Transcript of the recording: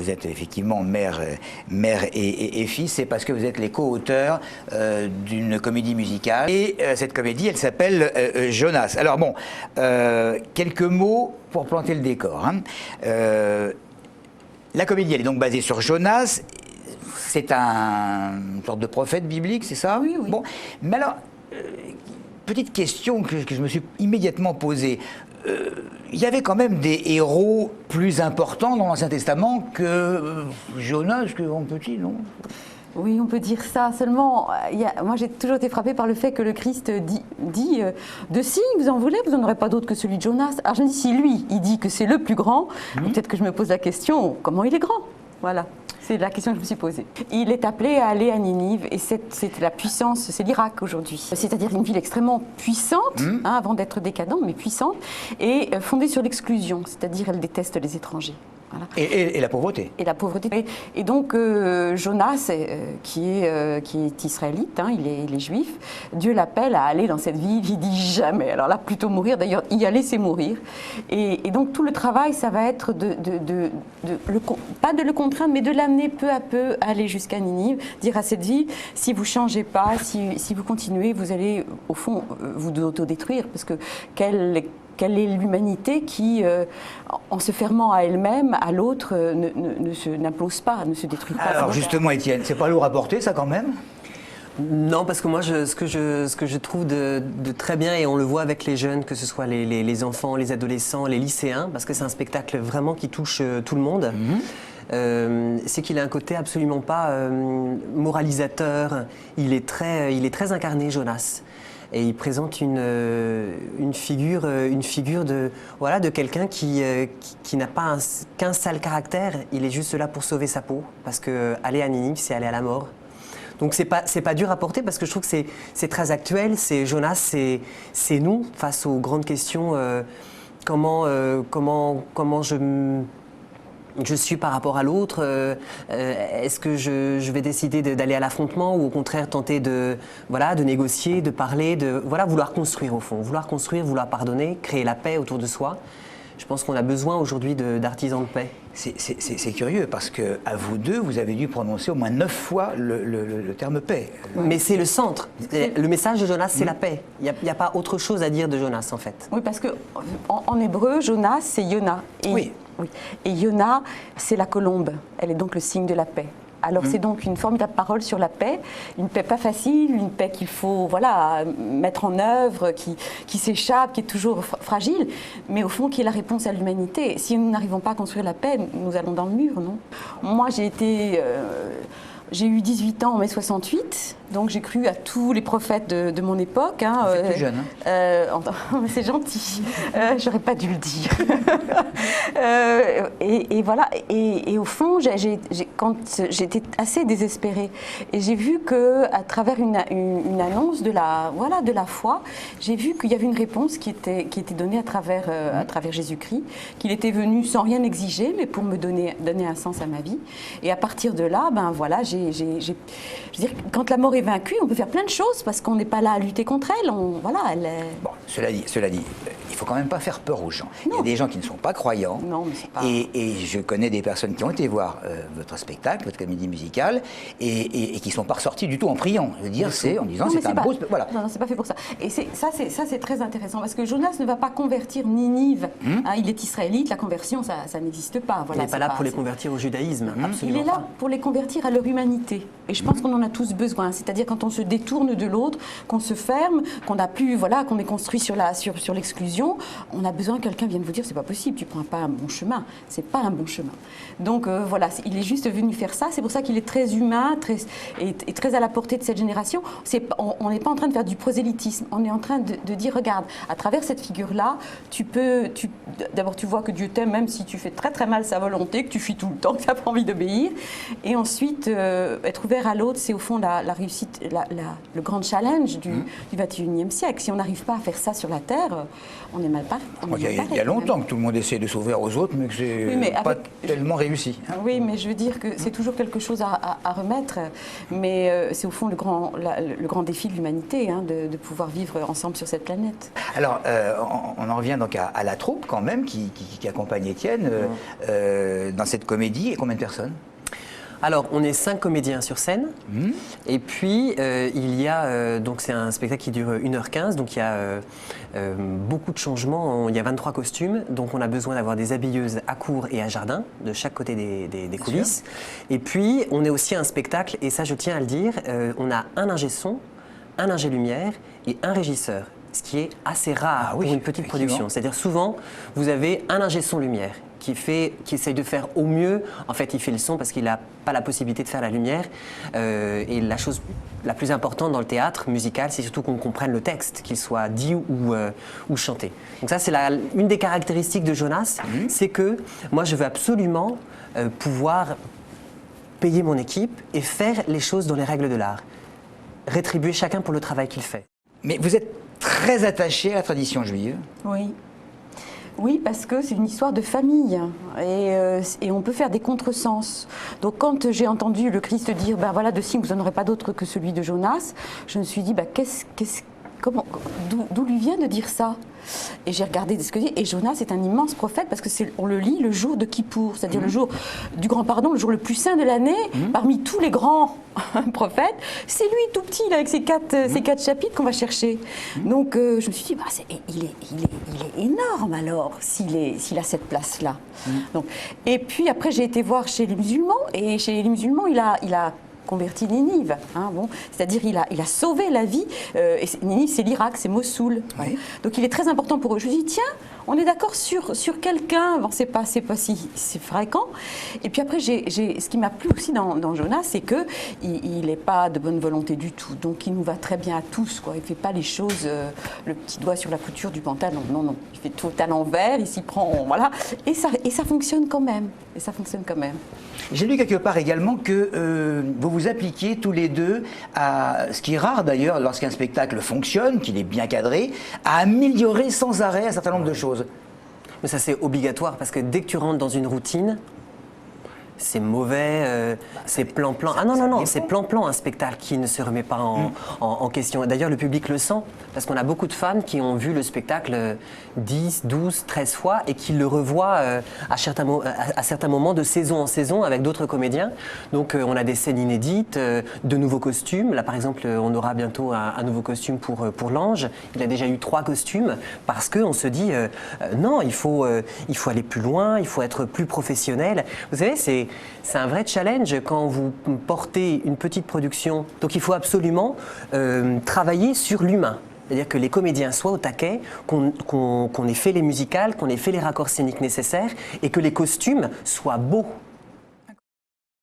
vous êtes effectivement mère et fils, c'est parce que vous êtes les co-auteurs d'une comédie musicale. Et cette comédie, elle s'appelle Jonas. Alors bon, quelques mots pour planter le décor. Hein. La comédie, elle est donc basée sur Jonas. C'est une sorte de prophète biblique, c'est ça? Oui, oui. Bon, mais alors, petite question que je me suis immédiatement posée. Il y avait quand même des héros plus importants dans l'Ancien Testament que Jonas, que en petit, non? Oui, on peut dire ça. Seulement, moi j'ai toujours été frappée par le fait que le Christ dit de signes, vous en voulez, vous n'en aurez pas d'autre que celui de Jonas. Alors je me dis, si lui, il dit que c'est le plus grand, peut-être que je me pose la question, comment il est grand? Voilà. C'est la question que je me suis posée. Il est appelé à aller à Ninive et c'est la puissance, c'est l'Irak aujourd'hui. C'est-à-dire une ville extrêmement puissante, avant d'être décadente, mais puissante, et fondée sur l'exclusion, c'est-à-dire elle déteste les étrangers. Voilà. Et la pauvreté. Et la pauvreté. Et donc Jonas, qui est israélite, hein, il est juif, Dieu l'appelle à aller dans cette ville, il dit jamais. Alors là, plutôt mourir, d'ailleurs, y aller, c'est mourir. Et donc tout le travail, ça va être pas de le contraindre, mais de l'amener peu à peu à aller jusqu'à Ninive, dire à cette ville, si vous ne changez pas, si vous continuez, vous allez, au fond, vous autodétruire, parce que quelle est l'humanité qui, en se fermant à elle-même, à l'autre, n'implose pas, ne se détruit pas. Alors justement, Étienne, c'est pas lourd à porter, ça, quand même? Non, parce que moi, ce que je trouve de très bien, et on le voit avec les jeunes, que ce soit les enfants, les adolescents, les lycéens, parce que c'est un spectacle vraiment qui touche tout le monde, c'est qu'il a un côté absolument pas moralisateur. Il est très incarné, Jonas. Et il présente une figure de quelqu'un qui n'a pas qu'un sale caractère. Il est juste là pour sauver sa peau, parce que aller à Ninive, c'est aller à la mort. Donc c'est pas dur à porter, parce que je trouve que c'est très actuel. C'est Jonas, c'est nous face aux grandes questions. Comment je suis par rapport à l'autre, est-ce que je vais décider d'aller à l'affrontement ou au contraire tenter de négocier, de parler, vouloir construire au fond, vouloir pardonner, créer la paix autour de soi. Je pense qu'on a besoin aujourd'hui d'artisans de paix. C'est curieux parce que à vous deux, vous avez dû prononcer au moins 9 fois le terme paix. Mais c'est le centre. Le message de Jonas, c'est la paix. Il n'y a pas autre chose à dire de Jonas, en fait. Oui, parce qu'en hébreu, Jonas, c'est Yona. Oui. Et Yona, c'est la colombe. Elle est donc le signe de la paix. Alors c'est donc une formidable parole sur la paix, une paix pas facile, une paix qu'il faut mettre en œuvre, qui s'échappe, qui est toujours fragile, mais au fond qui est la réponse à l'humanité. Si nous n'arrivons pas à construire la paix, nous allons dans le mur, non? Moi j'ai eu 18 ans en mai 68, donc j'ai cru à tous les prophètes de mon époque. Hein, c'est plus jeune. C'est gentil, j'aurais pas dû le dire. Et voilà, et au fond, quand j'étais assez désespérée, et j'ai vu qu'à travers une annonce de la foi, j'ai vu qu'il y avait une réponse qui était donnée à travers Jésus-Christ, qu'il était venu sans rien exiger, mais pour me donner un sens à ma vie. Et à partir de là, je veux dire, quand la mort est vaincue, on peut faire plein de choses parce qu'on n'est pas là à lutter contre elle. Bon, cela dit, il faut quand même pas faire peur aux gens. Non. Il y a des gens qui ne sont pas croyants. Non, mais c'est pas... Et je connais des personnes qui ont été voir votre spectacle, votre comédie musicale, et qui ne sont pas ressorties du tout en priant. Je veux dire, en disant c'est un beau... Voilà. Non, c'est pas fait pour ça. Et ça, c'est très intéressant parce que Jonas ne va pas convertir Ninive. Hein, il est israélite, la conversion, ça n'existe pas. Voilà, il n'est pas là pour les convertir au judaïsme. Il est là pour les convertir à leur humanité. Et je pense qu'on en a tous besoin. C'est-à-dire quand on se détourne de l'autre, qu'on se ferme, qu'on est construit sur l'exclusion, on a besoin que quelqu'un vienne vous dire c'est pas possible, tu prends pas un bon chemin. C'est pas un bon chemin. Donc il est juste venu faire ça. C'est pour ça qu'il est très humain, et très à la portée de cette génération. On n'est pas en train de faire du prosélytisme. On est en train de dire regarde, à travers cette figure-là, d'abord tu vois que Dieu t'aime même si tu fais très très mal sa volonté, que tu fuis tout le temps, que tu n'as pas envie d'obéir. Et ensuite, être ouvert ouvert à l'autre, c'est au fond la réussite, le grand challenge du XXIe siècle. Si on n'arrive pas à faire ça sur la Terre, on est mal parti. Il y a longtemps que tout le monde essaie de s'ouvrir aux autres, mais que c'est pas tellement réussi. Oui, mais je veux dire que c'est toujours quelque chose à remettre. Mais c'est au fond le grand défi de l'humanité, hein, de pouvoir vivre ensemble sur cette planète. Alors, on en revient donc à la troupe quand même qui accompagne Étienne dans cette comédie. Et combien de personnes? Alors, on est 5 comédiens sur scène, et puis il y a, donc c'est un spectacle qui dure 1h15, donc il y a beaucoup de changements, il y a 23 costumes, donc on a besoin d'avoir des habilleuses à court et à jardin, de chaque côté des coulisses. Et puis, on est aussi un spectacle, et ça je tiens à le dire, on a un ingé son, un ingé lumière et un régisseur, ce qui est assez rare pour une petite production. C'est-à-dire souvent, vous avez un ingé son lumière qui essaye de faire au mieux. En fait, il fait le son parce qu'il n'a pas la possibilité de faire la lumière. Et la chose la plus importante dans le théâtre musical, c'est surtout qu'on comprenne le texte, qu'il soit dit ou chanté. Donc ça, c'est une des caractéristiques de Jonas, c'est que moi, je veux absolument pouvoir payer mon équipe et faire les choses dans les règles de l'art. Rétribuer chacun pour le travail qu'il fait. Mais vous êtes très attaché à la tradition juive. Oui. Oui, parce que c'est une histoire de famille et on peut faire des contresens. Donc quand j'ai entendu le Christ dire ben voilà, de signe vous n'en aurez pas d'autre que celui de Jonas, je me suis dit ben, d'où lui vient de dire ça? Et j'ai regardé ce que dit, et Jonas est un immense prophète parce que on le lit le jour de Kippour, c'est-à-dire le jour du grand pardon, le jour le plus saint de l'année, parmi tous les grands prophètes. C'est lui tout petit là, avec ses quatre chapitres qu'on va chercher. Donc je me suis dit, bah, il est énorme alors s'il a cette place-là. Donc, et puis après j'ai été voir chez les musulmans, et chez les musulmans il a converti Ninive, hein, bon, c'est-à-dire il a sauvé la vie. Et Ninive, c'est l'Irak, c'est Mossoul. Oui. Donc il est très important pour eux. Je me dis tiens, on est d'accord sur quelqu'un. Bon, c'est pas si fréquent. Et puis après, ce qui m'a plu aussi dans Jonas, c'est que il n'est pas de bonne volonté du tout. Donc il nous va très bien à tous, quoi. Il fait pas les choses le petit doigt sur la couture du pantalon. Non, il fait tout à l'envers. Il s'y prend, voilà. Et ça fonctionne quand même. J'ai lu quelque part également que vous vous appliquiez tous les deux à, ce qui est rare d'ailleurs lorsqu'un spectacle fonctionne, qu'il est bien cadré, à améliorer sans arrêt un certain nombre de choses. Mais ça c'est obligatoire parce que dès que tu rentres dans une routine, c'est mauvais, c'est plan-plan. Ah non, c'est plan-plan un spectacle qui ne se remet pas en question. D'ailleurs, le public le sent, parce qu'on a beaucoup de fans qui ont vu le spectacle 10, 12, 13 fois et qui le revoient à certains moments de saison en saison avec d'autres comédiens. Donc on a des scènes inédites, de nouveaux costumes. Là par exemple, on aura bientôt un nouveau costume pour l'ange. Il a déjà eu 3 costumes parce qu'on se dit non, il faut aller plus loin, il faut être plus professionnel. Vous savez, c'est un vrai challenge quand vous portez une petite production. Donc il faut absolument travailler sur l'humain. C'est-à-dire que les comédiens soient au taquet, qu'on ait fait les musicales, qu'on ait fait les raccords scéniques nécessaires et que les costumes soient beaux.